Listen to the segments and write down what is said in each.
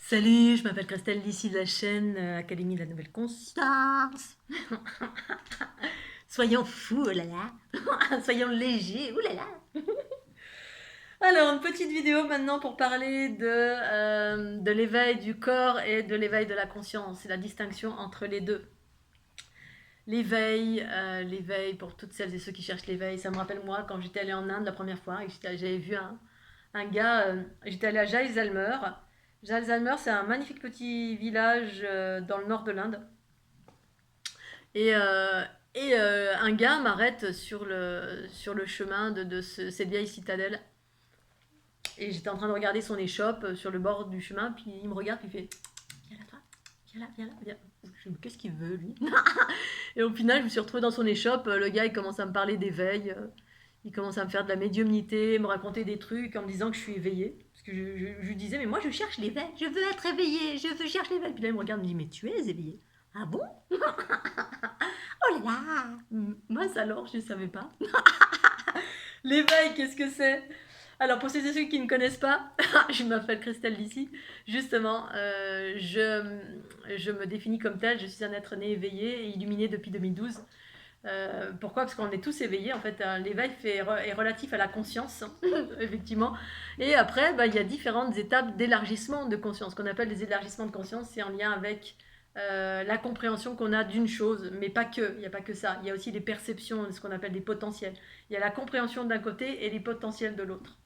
Salut, je m'appelle Christelle, d'ici de la chaîne Académie de la Nouvelle Conscience. Soyons fous, oh là là. Soyons légers, oh là là. Alors, une petite vidéo maintenant pour parler de l'éveil du corps et de l'éveil de la conscience. C'est la distinction entre les deux. L'éveil pour toutes celles et ceux qui cherchent l'éveil. Ça me rappelle moi quand j'étais allée en Inde la première fois et que j'avais vu un gars, j'étais allée à Jaisalmer. Jaisalmer, c'est un magnifique petit village dans le nord de l'Inde. Et, euh, un gars m'arrête sur le chemin de cette vieille citadelle. Et j'étais en train de regarder son échoppe sur le bord du chemin. Puis il me regarde, puis il fait: Viens là, toi, viens là, viens là, viens. Je me dis: Qu'est-ce qu'il veut, lui? Et au final, je me suis retrouvée dans son échoppe. Le gars, il commence à me parler d'éveil. Il commence à me faire de la médiumnité, me raconter des trucs en me disant que je suis éveillée. Parce que je lui disais: Mais moi, je cherche l'éveil, je veux être éveillée, cherche l'éveil. Puis là, il me regarde et me dit: Mais tu es éveillée. Ah bon? Oh là là! Moi, ça alors, je ne savais pas. L'éveil, qu'est-ce que c'est? Alors, pour ceux et ceux qui ne connaissent pas, je m'appelle Christelle d'ici. Justement, je me définis comme telle. Je suis un être né éveillé et illuminé depuis 2012. Pourquoi? Parce qu'on est tous éveillés. En fait, l'éveil est relatif à la conscience, effectivement. Et après, il y a différentes étapes d'élargissement de conscience. Ce qu'on appelle des élargissements de conscience, c'est en lien avec la compréhension qu'on a d'une chose, mais pas que. Il n'y a pas que ça. Il y a aussi des perceptions, ce qu'on appelle des potentiels. Il y a la compréhension d'un côté et les potentiels de l'autre.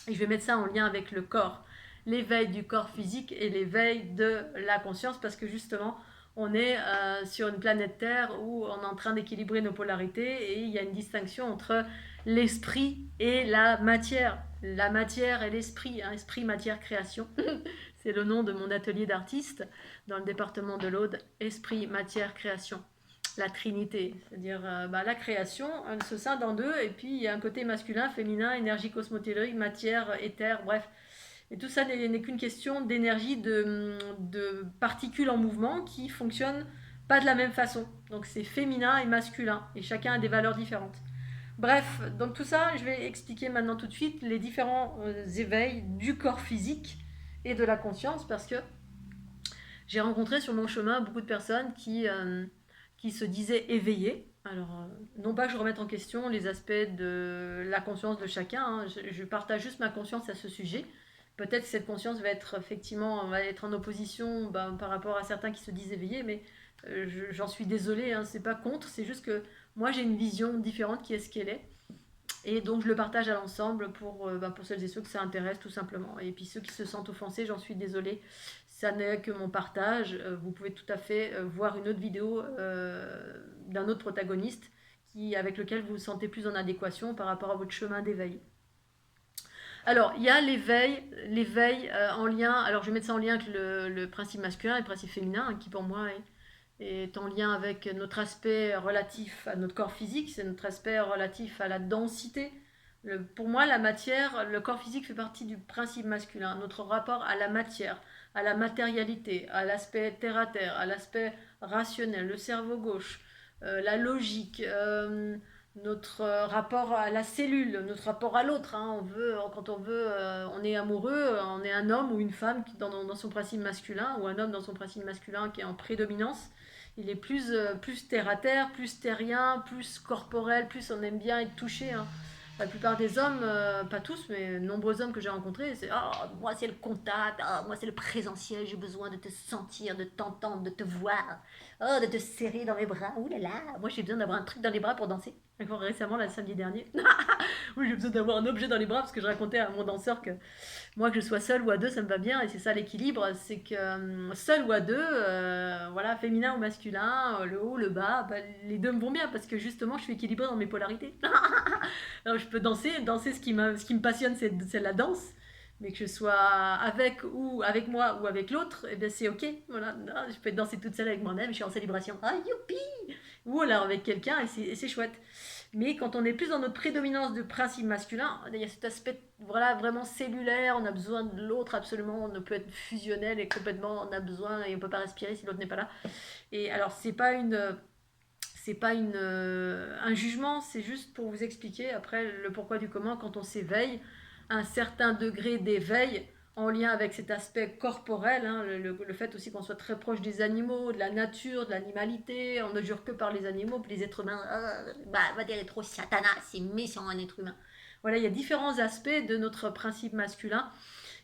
Et je vais mettre ça en lien avec le corps. L'éveil du corps physique et l'éveil de la conscience, parce que justement, on est sur une planète Terre où on est en train d'équilibrer nos polarités et il y a une distinction entre l'esprit et la matière. La matière et l'esprit, hein, esprit, matière, création. C'est le nom de mon atelier d'artiste dans le département de l'Aude. Esprit, matière, création. La trinité, c'est-à-dire la création, elle se scinde en deux, et puis il y a un côté masculin, féminin, énergie cosmotellurique, matière, éther, bref. Et tout ça n'est qu'une question d'énergie, de particules en mouvement qui fonctionnent pas de la même façon. Donc c'est féminin et masculin, et chacun a des valeurs différentes. Bref, donc tout ça, je vais expliquer maintenant tout de suite les différents éveils du corps physique et de la conscience, parce que j'ai rencontré sur mon chemin beaucoup de personnes qui se disaient éveillées. Alors, non pas que je remette en question les aspects de la conscience de chacun, hein, je partage juste ma conscience à ce sujet. Peut-être que cette conscience va être effectivement va être en opposition par rapport à certains qui se disent éveillés, mais j'en suis désolée, hein, c'est pas contre, c'est juste que moi j'ai une vision différente qui est ce qu'elle est. Et donc je le partage à l'ensemble pour celles et ceux que ça intéresse tout simplement. Et puis ceux qui se sentent offensés, j'en suis désolée. Ça n'est que mon partage. Vous pouvez tout à fait voir une autre vidéo d'un autre protagoniste avec lequel vous vous sentez plus en adéquation par rapport à votre chemin d'éveil. Alors, il y a l'éveil en lien. Alors, je vais mettre ça en lien avec le principe masculin et le principe féminin, hein, qui pour moi est en lien avec notre aspect relatif à notre corps physique, c'est notre aspect relatif à la densité. Pour moi, la matière, le corps physique fait partie du principe masculin, notre rapport à la matière, à la matérialité, à l'aspect terre à terre, à l'aspect rationnel, le cerveau gauche, la logique, notre rapport à la cellule, notre rapport à l'autre. Hein. Quand on veut, on est amoureux, on est un homme ou une femme qui, dans son principe masculin, ou un homme dans son principe masculin qui est en prédominance. Il est plus terre à terre, plus terrien, plus corporel, plus on aime bien être touché. Hein. La plupart des hommes, pas tous, mais nombreux hommes que j'ai rencontrés, c'est moi c'est le contact, moi c'est le présentiel, j'ai besoin de te sentir, de t'entendre, de te voir, de te serrer dans mes bras. Ouh là là, moi j'ai besoin d'avoir un truc dans les bras pour danser. Encore récemment, le samedi dernier. Oui, j'ai besoin d'avoir un objet dans les bras parce que je racontais à mon danseur que moi, que je sois seule ou à deux, ça me va bien. Et c'est ça l'équilibre, c'est que seul ou à deux, voilà, féminin ou masculin, le haut, le bas, les deux me vont bien parce que justement, je suis équilibrée dans mes polarités. Alors, je peux danser ce qui me passionne, c'est la danse. Mais que je sois avec moi ou avec l'autre, eh bien c'est ok. Voilà, je peux danser toute seule avec moi-même, je suis en célébration. Ah youpi! Ou alors avec quelqu'un et c'est chouette. Mais quand on est plus dans notre prédominance de principe masculin, il y a cet aspect voilà, vraiment cellulaire, on a besoin de l'autre absolument, on peut être fusionnel et complètement on a besoin et on ne peut pas respirer si l'autre n'est pas là. Et alors c'est pas un jugement, c'est juste pour vous expliquer après le pourquoi du comment quand on s'éveille, un certain degré d'éveil, en lien avec cet aspect corporel, hein, le fait aussi qu'on soit très proche des animaux, de la nature, de l'animalité, on ne jure que par les animaux, puis les êtres humains, va dire trop satana, c'est méchant un être humain. Voilà, il y a différents aspects de notre principe masculin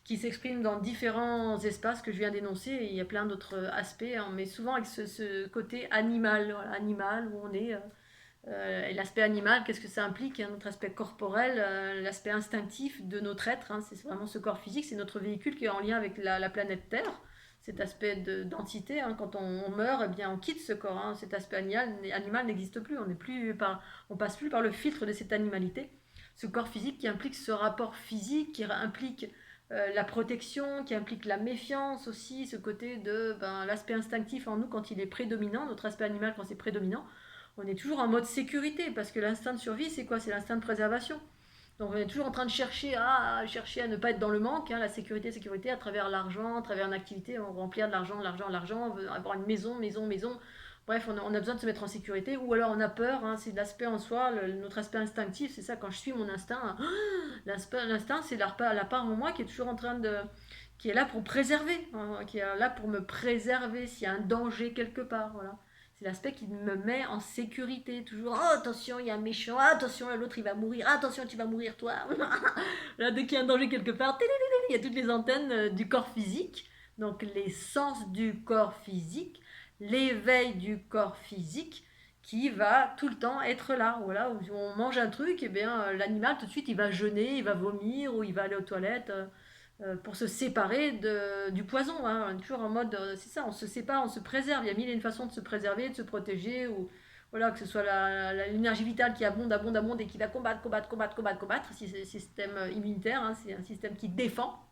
qui s'expriment dans différents espaces que je viens d'énoncer, et il y a plein d'autres aspects, hein, mais souvent avec ce côté animal, voilà, animal où on est... et l'aspect animal, qu'est-ce que ça implique, hein, notre aspect corporel, l'aspect instinctif de notre être, hein, c'est vraiment ce corps physique, c'est notre véhicule qui est en lien avec la planète Terre, cet aspect d'entité, hein, quand on meurt, eh bien, on quitte ce corps, hein, cet aspect animal n'existe plus, on passe plus par le filtre de cette animalité, ce corps physique qui implique ce rapport physique, qui implique la protection, qui implique la méfiance aussi, ce côté de l'aspect instinctif en nous quand il est prédominant, notre aspect animal quand c'est prédominant, on est toujours en mode sécurité, parce que l'instinct de survie, c'est quoi? C'est l'instinct de préservation. Donc on est toujours en train de chercher à ne pas être dans le manque, hein, la sécurité, à travers l'argent, à travers une activité, on remplir de l'argent, on veut avoir une maison. Bref, on a besoin de se mettre en sécurité, ou alors on a peur, hein, c'est l'aspect en soi, notre aspect instinctif, c'est ça, quand je suis mon instinct, l'instinct, c'est la part en moi qui est toujours en train de... qui est là pour préserver, hein, qui est là pour me préserver s'il y a un danger quelque part, voilà. C'est l'aspect qui me met en sécurité, toujours. Oh, attention, il y a un méchant. Ah, attention, l'autre, il va mourir. Ah, attention, tu vas mourir, toi. Là, dès qu'il y a un danger quelque part, il y a toutes les antennes du corps physique. Donc, les sens du corps physique, l'éveil du corps physique qui va tout le temps être là. Voilà, où on mange un truc, et bien l'animal, tout de suite, il va jeûner, il va vomir, ou il va aller aux toilettes. Pour se séparer du poison, hein. On est toujours en mode, c'est ça, on se sépare, on se préserve. Il y a mille et une façons de se préserver, de se protéger, ou voilà, que ce soit l'énergie vitale qui abonde et qui va combattre, si c'est un système immunitaire, hein, c'est un système qui défend.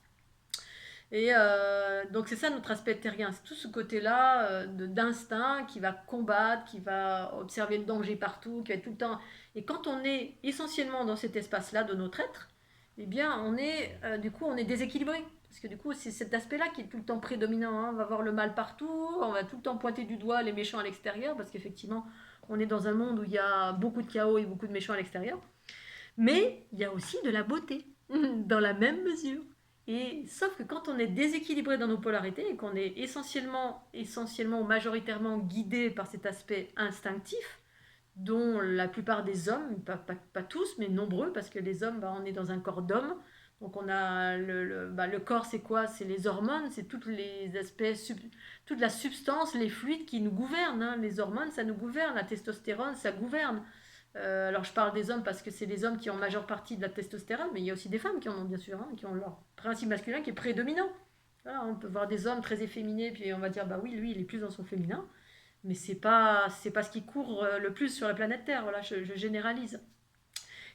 Et donc c'est ça notre aspect terrien, c'est tout ce côté-là d'instinct qui va combattre, qui va observer le danger partout, qui va être tout le temps... Et quand on est essentiellement dans cet espace-là de notre être, eh bien on est déséquilibré. Parce que du coup c'est cet aspect-là qui est tout le temps prédominant, hein. On va voir le mal partout, on va tout le temps pointer du doigt les méchants à l'extérieur, parce qu'effectivement on est dans un monde où il y a beaucoup de chaos et beaucoup de méchants à l'extérieur. Mais il y a aussi de la beauté, dans la même mesure. Et sauf que quand on est déséquilibré dans nos polarités et qu'on est essentiellement ou majoritairement guidé par cet aspect instinctif, dont la plupart des hommes, pas tous, mais nombreux, parce que les hommes, on est dans un corps d'homme, donc on a le corps, c'est quoi? C'est les hormones, c'est tous les aspects, toute la substance, les fluides qui nous gouvernent, hein. Les hormones, ça nous gouverne, la testostérone, ça gouverne. Alors je parle des hommes parce que c'est les hommes qui ont majeure partie de la testostérone, mais il y a aussi des femmes qui en ont bien sûr, hein, qui ont leur principe masculin qui est prédominant. Voilà, on peut voir des hommes très efféminés, puis on va dire bah oui, lui il est plus dans son féminin, mais c'est pas ce qui court le plus sur la planète Terre. Voilà, je généralise.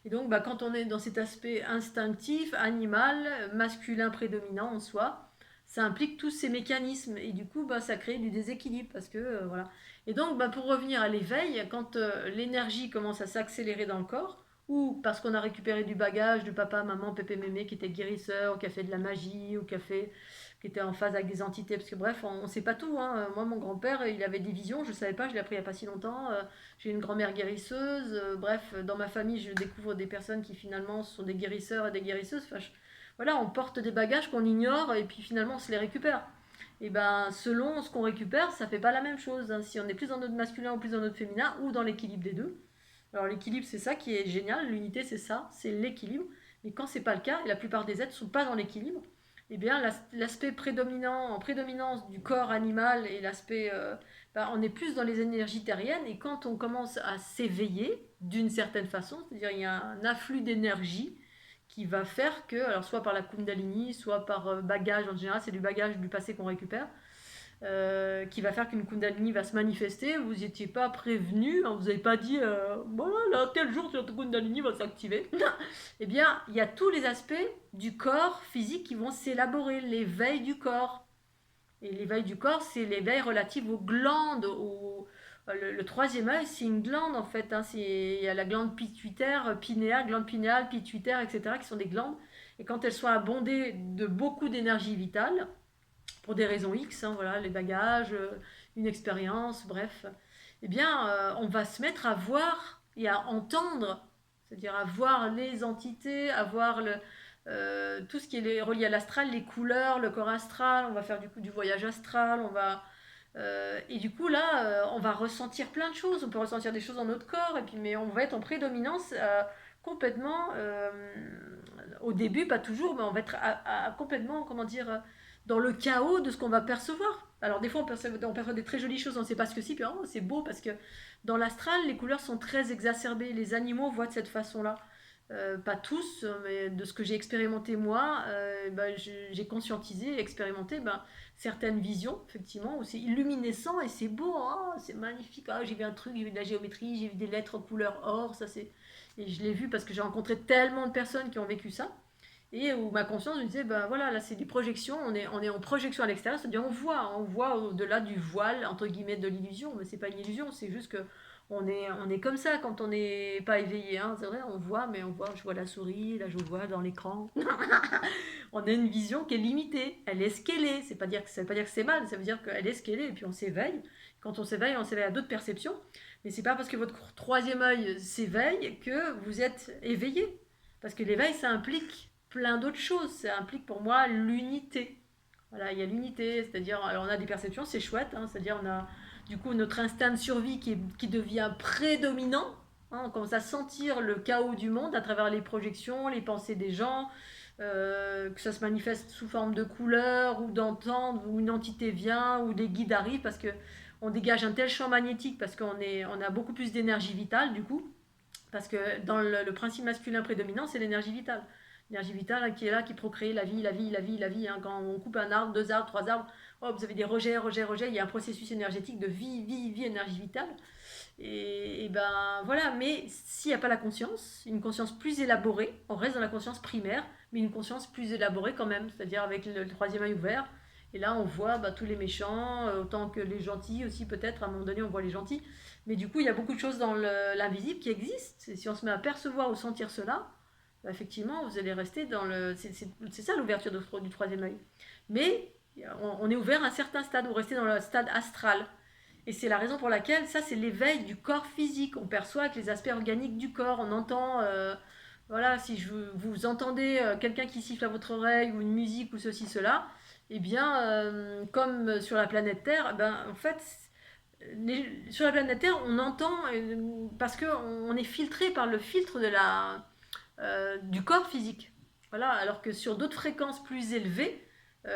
Et donc quand on est dans cet aspect instinctif, animal, masculin prédominant en soi, ça implique tous ces mécanismes et du coup ça crée du déséquilibre parce que voilà. Et donc pour revenir à l'éveil, quand l'énergie commence à s'accélérer dans le corps, ou parce qu'on a récupéré du bagage de papa, maman, pépé, mémé qui était guérisseur, qui a fait de la magie, ou qui était en phase avec des entités, parce que bref, on ne sait pas tout, hein. Moi, mon grand-père, il avait des visions, je ne savais pas, je l'ai appris il n'y a pas si longtemps. J'ai une grand-mère guérisseuse. Bref, dans ma famille, je découvre des personnes qui finalement sont des guérisseurs et des guérisseuses. Enfin, voilà, on porte des bagages qu'on ignore et puis finalement on se les récupère. Et selon ce qu'on récupère, ça fait pas la même chose, hein. Si on est plus dans notre masculin ou plus dans notre féminin ou dans l'équilibre des deux. Alors l'équilibre, c'est ça qui est génial, l'unité c'est ça, c'est l'équilibre. Mais quand c'est pas le cas, et la plupart des êtres sont pas dans l'équilibre, eh bien l'aspect en prédominance du corps animal et l'aspect on est plus dans les énergies terriennes, et quand on commence à s'éveiller d'une certaine façon, c'est-à-dire il y a un afflux d'énergie qui va faire que, alors soit par la Kundalini, soit par bagage, en général c'est du bagage du passé qu'on récupère, qui va faire qu'une Kundalini va se manifester, vous n'étiez pas prévenu, hein, vous n'avez pas dit voilà, là, tel jour cette Kundalini va s'activer. Eh bien, il y a tous les aspects du corps physique qui vont s'élaborer, l'éveil du corps. Et l'éveil du corps, c'est l'éveil relatif aux glandes, le troisième œil, c'est une glande en fait, hein. Il y a la glande pituitaire, glande pinéale, pituitaire, etc., qui sont des glandes. Et quand elles sont abondées de beaucoup d'énergie vitale, pour des raisons X, hein, voilà, les bagages, une expérience, bref, eh bien, on va se mettre à voir et à entendre, c'est-à-dire à voir les entités, à voir tout ce qui est relié à l'astral, les couleurs, le corps astral, on va faire du coup du voyage astral, et du coup là, on va ressentir plein de choses, on peut ressentir des choses dans notre corps, et puis, mais on va être en prédominance complètement, au début, pas toujours, mais on va être complètement, comment dire, dans le chaos de ce qu'on va percevoir. Alors des fois on perçoit des très jolies choses, on ne sait pas ce que c'est, puis c'est beau parce que dans l'astral, les couleurs sont très exacerbées, les animaux voient de cette façon-là. Pas tous, mais de ce que j'ai expérimenté moi, j'ai conscientisé, expérimenté certaines visions, effectivement, où c'est illuminescent et c'est beau, hein, c'est magnifique. Ah, j'ai vu un truc, j'ai vu de la géométrie, j'ai vu des lettres en couleur or, ça c'est. Et je l'ai vu parce que j'ai rencontré tellement de personnes qui ont vécu ça. Et où ma conscience me disait, ben voilà, là c'est des projections, on est en projection à l'extérieur, c'est-à-dire on voit au-delà du voile, entre guillemets, de l'illusion, mais c'est pas une illusion, c'est juste que on est comme ça quand on n'est pas éveillé, hein. C'est vrai, on voit, mais je vois la souris, là je vois dans l'écran. On a une vision qui est limitée, elle est ce qu'elle est, ça veut pas dire que c'est mal, ça veut dire qu'elle est ce qu'elle est, et puis on s'éveille. Quand on s'éveille à d'autres perceptions, mais c'est pas parce que votre troisième œil s'éveille que vous êtes éveillé. Parce que l'éveil, ça implique plein d'autres choses. Ça implique pour moi l'unité. Voilà, il y a l'unité, c'est-à-dire, alors on a des perceptions, c'est chouette, hein, c'est-à-dire on a du coup notre instinct de survie qui devient prédominant. Hein, on commence à sentir le chaos du monde à travers les projections, les pensées des gens, que ça se manifeste sous forme de couleurs ou d'entendre, où une entité vient, ou des guides arrivent, parce que on dégage un tel champ magnétique, parce on a beaucoup plus d'énergie vitale du coup. Parce que dans le principe masculin prédominant, c'est l'énergie vitale. L'énergie vitale, hein, qui est là, qui procrée la vie, la vie, la vie, la vie. Hein. Quand on coupe un arbre, 2 arbres, 3 arbres, oh, vous avez des rejets, rejets, rejets. Il y a un processus énergétique de vie, vie, vie, énergie vitale. Et ben voilà, mais s'il n'y a pas la conscience, une conscience plus élaborée, on reste dans la conscience primaire, mais une conscience plus élaborée quand même, c'est-à-dire avec le troisième œil ouvert. Et là, on voit tous les méchants, autant que les gentils aussi, peut-être. À un moment donné, on voit les gentils. Mais du coup, il y a beaucoup de choses dans l'invisible qui existent. Et si on se met à percevoir ou sentir cela, effectivement, vous allez rester dans le. C'est ça l'ouverture du troisième œil. Mais on est ouvert à un certain stade, vous restez dans le stade astral. Et c'est la raison pour laquelle, ça, c'est l'éveil du corps physique. On perçoit avec les aspects organiques du corps. On entend. Voilà, si vous entendez quelqu'un qui siffle à votre oreille ou une musique ou ceci, cela, eh bien, comme sur la planète Terre, en fait, sur la planète Terre, on entend parce qu'on est filtré par le filtre du corps physique. Voilà, alors que sur d'autres fréquences plus élevées,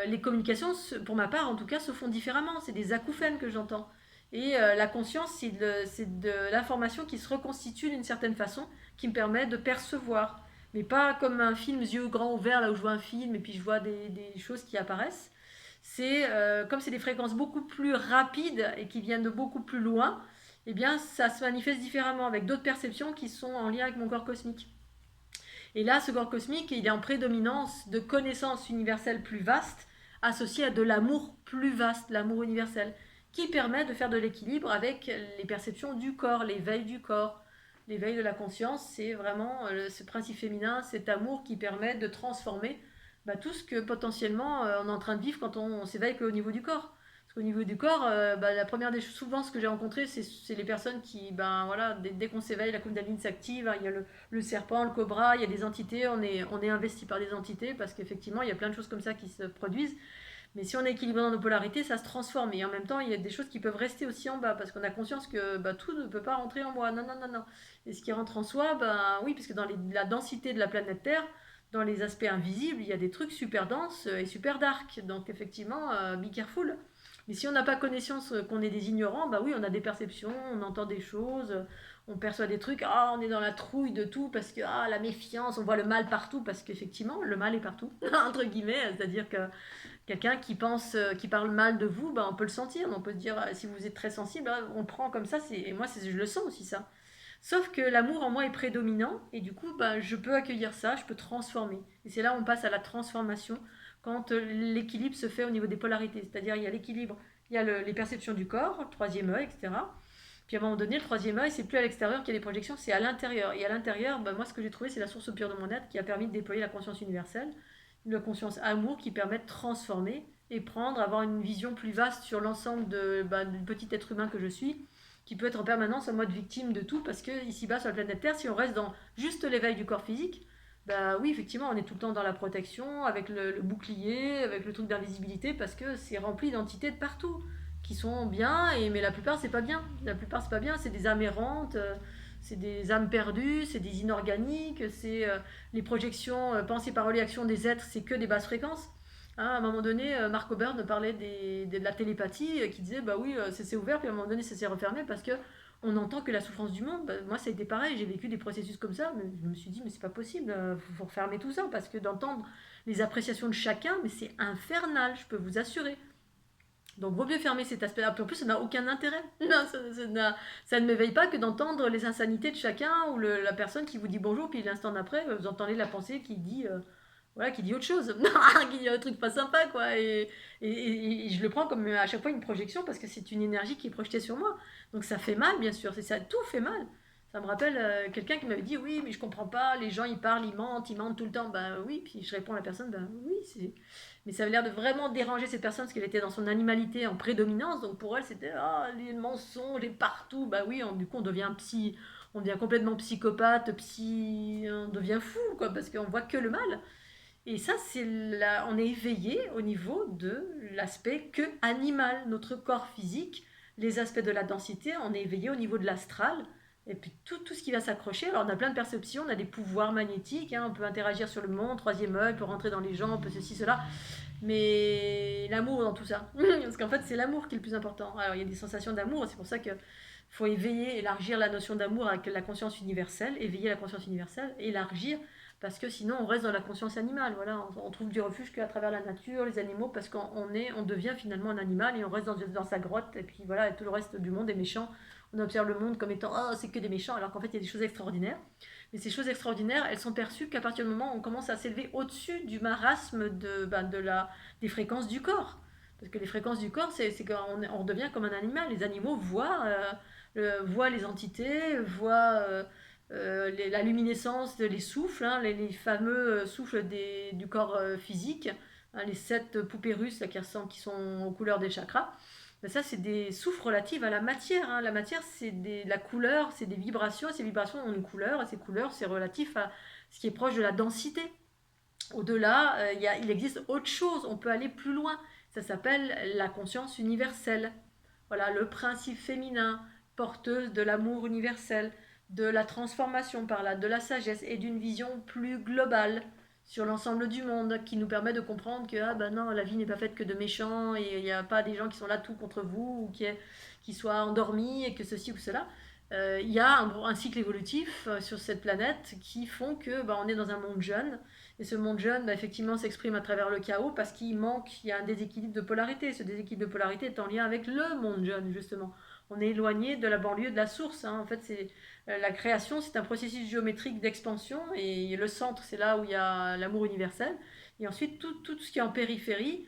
les communications, pour ma part en tout cas, se font différemment. C'est des acouphènes que j'entends. Et la conscience, c'est de l'information qui se reconstitue d'une certaine façon, qui me permet de percevoir. Mais pas comme un film, yeux grands ouverts, là où je vois un film et puis je vois des choses qui apparaissent. Comme c'est des fréquences beaucoup plus rapides et qui viennent de beaucoup plus loin, eh bien ça se manifeste différemment avec d'autres perceptions qui sont en lien avec mon corps cosmique. Et là, ce corps cosmique, il est en prédominance de connaissances universelles plus vastes, associées à de l'amour plus vaste, l'amour universel, qui permet de faire de l'équilibre avec les perceptions du corps, l'éveil du corps. L'éveil de la conscience, c'est vraiment ce principe féminin, cet amour qui permet de transformer tout ce que potentiellement on est en train de vivre quand on s'éveille qu'au niveau du corps. Parce qu'au niveau du corps, la première des choses, souvent ce que j'ai rencontré, c'est les personnes qui, voilà, dès qu'on s'éveille, la Kundalini s'active, hein, il y a le serpent, le cobra, il y a des entités, on est investi par des entités, parce qu'effectivement, il y a plein de choses comme ça qui se produisent. Mais si on est équilibré dans nos polarités, ça se transforme. Et en même temps, il y a des choses qui peuvent rester aussi en bas, parce qu'on a conscience que tout ne peut pas rentrer en moi. Non, non, non, non. Et ce qui rentre en soi, oui, parce que dans la densité de la planète Terre, dans les aspects invisibles, il y a des trucs super denses et super dark. Donc effectivement, be careful. Mais si on n'a pas connaissance qu'on est des ignorants, oui, on a des perceptions, on entend des choses, on perçoit des trucs, on est dans la trouille de tout, parce que la méfiance, on voit le mal partout, parce qu'effectivement, le mal est partout, entre guillemets, c'est-à-dire que quelqu'un qui pense, qui parle mal de vous, on peut le sentir, on peut se dire, si vous êtes très sensible, on le prend comme ça, et moi je le sens aussi ça. Sauf que l'amour en moi est prédominant, et du coup, je peux accueillir ça, je peux transformer. Et c'est là où on passe à la transformation, quand l'équilibre se fait au niveau des polarités. C'est-à-dire, il y a l'équilibre, il y a les perceptions du corps, le troisième œil, etc. Puis à un moment donné, le troisième œil, c'est plus à l'extérieur qu'il y a des projections, c'est à l'intérieur. Et à l'intérieur, moi, ce que j'ai trouvé, c'est la source pure de mon être qui a permis de déployer la conscience universelle, la conscience amour qui permet de transformer et avoir une vision plus vaste sur l'ensemble du petit être humain que je suis, qui peut être en permanence en mode victime de tout, parce que ici-bas, sur la planète Terre, si on reste dans juste l'éveil du corps physique, bah oui, effectivement, on est tout le temps dans la protection, avec le bouclier, avec le truc d'invisibilité, parce que c'est rempli d'entités de partout, qui sont bien, mais la plupart, c'est pas bien. La plupart, c'est pas bien, c'est des âmes errantes, c'est des âmes perdues, c'est des inorganiques, c'est les projections, pensées, paroles et actions des êtres, c'est que des basses fréquences. Hein, à un moment donné, Mark Oberg parlait de la télépathie, qui disait, bah oui, c'est ouvert, puis à un moment donné, ça s'est refermé, parce que on n'entend que la souffrance du monde. Bah, moi, ça a été pareil, j'ai vécu des processus comme ça, mais je me suis dit, mais c'est pas possible, faut refermer tout ça, parce que d'entendre les appréciations de chacun, mais c'est infernal, je peux vous assurer. Donc, vaut mieux fermer cet aspect-là. En plus, ça n'a aucun intérêt. Non, ça ne m'éveille pas que d'entendre les insanités de chacun ou la personne qui vous dit bonjour, puis l'instant d'après, vous entendez la pensée qui dit voilà, qui dit autre chose, qui dit un truc pas sympa, quoi. Et je le prends comme à chaque fois une projection parce que c'est une énergie qui est projetée sur moi. Donc ça fait mal, bien sûr, c'est ça, tout fait mal. Ça me rappelle quelqu'un qui m'avait dit oui, mais je comprends pas, les gens ils parlent, ils mentent tout le temps. Ben oui, puis je réponds à la personne, ben oui, c'est. Mais ça avait l'air de vraiment déranger cette personne parce qu'elle était dans son animalité en prédominance. Donc pour elle, c'était ah, les mensonges et partout. Bah oui, du coup, on devient psy, on devient complètement psychopathe, on devient fou, quoi, parce qu'on voit que le mal. Et ça, on est éveillé au niveau de l'aspect que animal, notre corps physique, les aspects de la densité, on est éveillé au niveau de l'astral, et puis tout ce qui va s'accrocher. Alors on a plein de perceptions, on a des pouvoirs magnétiques, hein, on peut interagir sur le monde, troisième œil, on peut rentrer dans les gens, on peut ceci, cela, mais l'amour dans tout ça, parce qu'en fait c'est l'amour qui est le plus important. Alors il y a des sensations d'amour, c'est pour ça que faut éveiller, élargir la notion d'amour avec la conscience universelle, éveiller la conscience universelle, élargir parce que sinon on reste dans la conscience animale. Voilà, on trouve du refuge qu'à travers la nature, les animaux, parce on devient finalement un animal et on reste dans sa grotte. Et puis voilà, et tout le reste du monde est méchant. On observe le monde comme étant oh c'est que des méchants, alors qu'en fait il y a des choses extraordinaires. Mais ces choses extraordinaires, elles sont perçues qu'à partir du moment où on commence à s'élever au-dessus du marasme des fréquences du corps. Parce que les fréquences du corps, c'est qu'on redevient comme un animal. Les animaux voient les entités, voient la luminescence, les souffles, hein, les fameux souffles du corps physique, hein, les 7 poupées russes là, qui sont aux couleurs des chakras. Ben ça, c'est des souffles relatifs à la matière. Hein. La matière, c'est la couleur, c'est des vibrations. Ces vibrations ont une couleur, et ces couleurs, c'est relatif à ce qui est proche de la densité. Au-delà, il existe autre chose, on peut aller plus loin. Ça s'appelle la conscience universelle. Voilà, le principe féminin, porteuse de l'amour universel, de la transformation par là, de la sagesse et d'une vision plus globale sur l'ensemble du monde qui nous permet de comprendre que ah ben non, la vie n'est pas faite que de méchants et il n'y a pas des gens qui sont là tout contre vous ou qui soient endormis et que ceci ou cela. Il y a un cycle évolutif sur cette planète qui font que on est dans un monde jeune et ce monde jeune effectivement s'exprime à travers le chaos parce il y a un déséquilibre de polarité. Ce déséquilibre de polarité est en lien avec le monde jeune justement. On est éloigné de la banlieue de la source. Hein. En fait, la création, c'est un processus géométrique d'expansion et le centre, c'est là où il y a l'amour universel. Et ensuite, tout ce qui est en périphérie,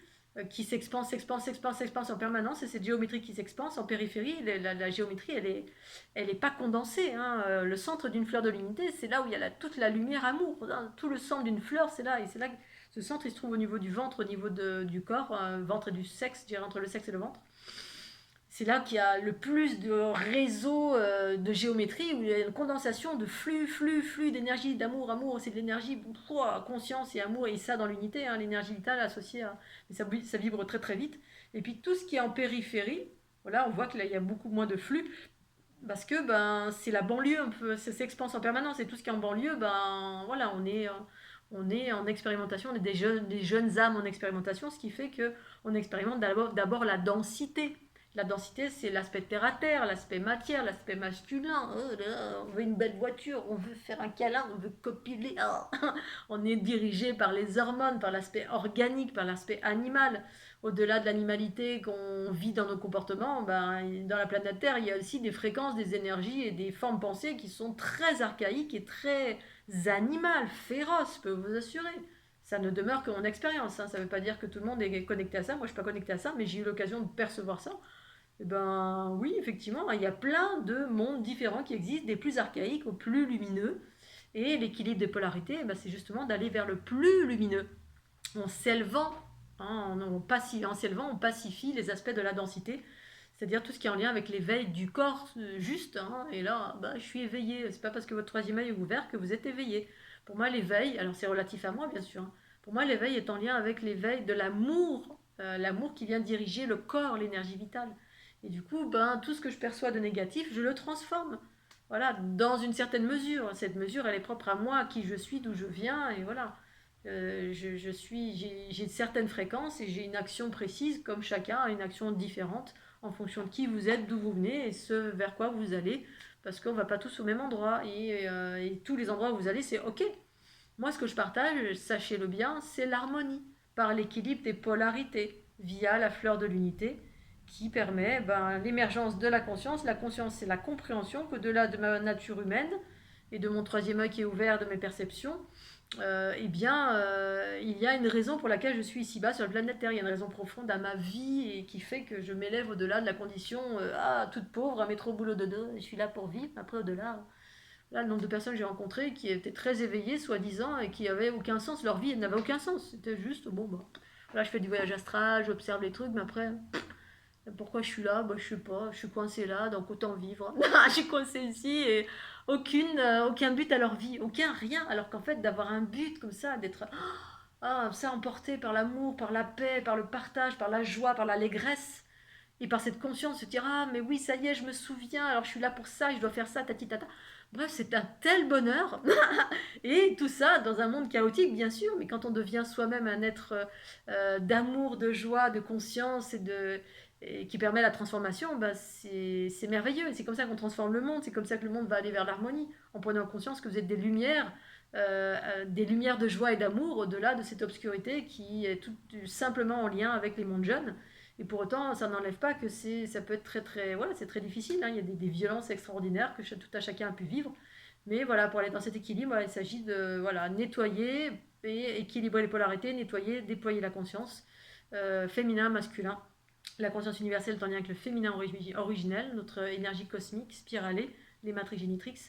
qui s'expanse en permanence, et cette géométrie qui s'expanse en périphérie, la géométrie, elle est pas condensée. Hein. Le centre d'une fleur de l'unité, c'est là où il y a toute la lumière amour. Hein. Tout le centre d'une fleur, c'est là. Et c'est là que ce centre, il se trouve au niveau du ventre, au niveau du corps, ventre et du sexe, je dirais entre le sexe et le ventre. C'est là qu'il y a le plus de réseaux de géométrie où il y a une condensation de flux d'énergie, d'amour, amour, c'est de l'énergie, conscience et amour, et ça dans l'unité, hein, l'énergie vitale associée à. Ça vibre très très vite. Et puis tout ce qui est en périphérie, voilà, on voit qu'il y a beaucoup moins de flux, parce que c'est la banlieue un peu, ça s'expanse en permanence, et tout ce qui est en banlieue, voilà, on est en expérimentation, on est des jeunes âmes en expérimentation, ce qui fait qu'on expérimente d'abord la densité. La densité, c'est l'aspect terre-à-terre, l'aspect matière, l'aspect masculin. Oh là, on veut une belle voiture, on veut faire un câlin, on veut copuler. Oh. On est dirigé par les hormones, par l'aspect organique, par l'aspect animal. Au-delà de l'animalité qu'on vit dans nos comportements, dans la planète Terre, il y a aussi des fréquences, des énergies et des formes pensées qui sont très archaïques et très animales, féroces, je peux vous assurer. Ça ne demeure que mon expérience. Hein. Ça ne veut pas dire que tout le monde est connecté à ça. Moi, je ne suis pas connecté à ça, mais j'ai eu l'occasion de percevoir ça. Eh ben oui, effectivement, il y a plein de mondes différents qui existent, des plus archaïques aux plus lumineux. Et l'équilibre des polarités, c'est justement d'aller vers le plus lumineux. En s'élevant, hein, en s'élevant, on pacifie les aspects de la densité, c'est-à-dire tout ce qui est en lien avec l'éveil du corps juste. Hein, et là, je suis éveillé. C'est pas parce que votre troisième œil est ouvert que vous êtes éveillé. Pour moi, l'éveil, alors c'est relatif à moi bien sûr, hein. Pour moi, l'éveil est en lien avec l'éveil de l'amour, l'amour qui vient diriger le corps, l'énergie vitale. Et du coup, ben, tout ce que je perçois de négatif, je le transforme. Voilà, dans une certaine mesure. Cette mesure, elle est propre à moi, à qui je suis, d'où je viens, et voilà. J'ai certaines fréquences et j'ai une action précise, comme chacun a une action différente en fonction de qui vous êtes, d'où vous venez et ce vers quoi vous allez, parce qu'on ne va pas tous au même endroit et tous les endroits où vous allez, c'est ok. Moi, ce que je partage, sachez-le bien, c'est l'harmonie par l'équilibre des polarités via la fleur de l'unité qui permet ben, l'émergence de la conscience. La conscience, c'est la compréhension qu'au-delà de ma nature humaine et de mon troisième œil qui est ouvert, de mes perceptions, eh bien, il y a une raison pour laquelle je suis ici-bas sur la planète Terre. Il y a une raison profonde à ma vie et qui fait que je m'élève au-delà de la condition toute pauvre, à mettre au boulot de deux. Je suis là pour vivre. Après, au-delà, là, le nombre de personnes que j'ai rencontrées qui étaient très éveillées, soi-disant, et qui n'avaient aucun sens. Leur vie n'avait aucun sens. C'était juste, bon, bah, là, je fais du voyage astral, j'observe les trucs, mais après, pourquoi je suis là? Bah, je sais pas, je suis coincée là, donc autant vivre. Je suis coincée ici et aucun but à leur vie, aucun rien. Alors qu'en fait, d'avoir un but comme ça, d'être ça emporté par l'amour, par la paix, par le partage, par la joie, par l'allégresse, et par cette conscience, se dire ah, mais oui, ça y est, je me souviens, alors je suis là pour ça, je dois faire ça, tati tata. Bref, c'est un tel bonheur. Et tout ça dans un monde chaotique, bien sûr, mais quand on devient soi-même un être d'amour, de joie, de conscience et qui permet la transformation, bah c'est merveilleux. C'est comme ça qu'on transforme le monde, c'est comme ça que le monde va aller vers l'harmonie, en prenant conscience que vous êtes des lumières de joie et d'amour au-delà de cette obscurité qui est tout simplement en lien avec les mondes jeunes. Et pour autant, ça n'enlève pas que ça peut être très très, voilà, c'est très difficile, hein. Il y a des violences extraordinaires que tout à chacun a pu vivre. Mais voilà, pour aller dans cet équilibre, il s'agit de voilà, nettoyer et équilibrer les polarités, nettoyer, déployer la conscience, féminin, masculin. La conscience universelle est en lien avec le féminin originel, notre énergie cosmique, spiralée, les matrices génitrix.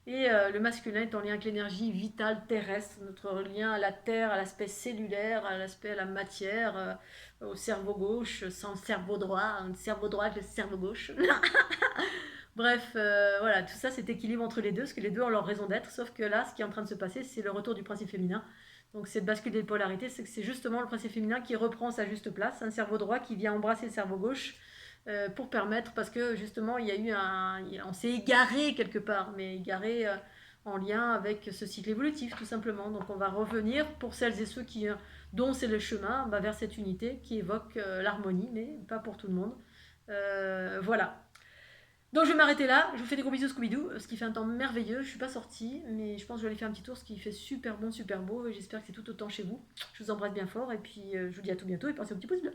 Et le masculin est en lien avec l'énergie vitale terrestre, notre lien à la terre, à l'aspect cellulaire, à l'aspect à la matière, au cerveau gauche, sans le cerveau droit, un cerveau droit avec le cerveau gauche. Bref, voilà, tout ça c'est équilibre entre les deux, parce que les deux ont leur raison d'être, sauf que là, ce qui est en train de se passer, c'est le retour du principe féminin. Donc cette bascule des polarités, c'est que c'est justement le principe féminin qui reprend sa juste place, un cerveau droit qui vient embrasser le cerveau gauche pour permettre, parce que justement il y a eu on s'est égaré quelque part, mais égaré en lien avec ce cycle évolutif tout simplement. Donc on va revenir pour celles et ceux dont c'est le chemin bah, vers cette unité qui évoque l'harmonie, mais pas pour tout le monde. Voilà. Donc je vais m'arrêter là, je vous fais des gros bisous Scooby-Doo, ce qui fait un temps merveilleux, je suis pas sortie, mais je pense que je vais aller faire un petit tour, ce qui fait super bon, super beau, et j'espère que c'est tout autant chez vous. Je vous embrasse bien fort, et puis je vous dis à tout bientôt, et pensez au petit pouce bleu.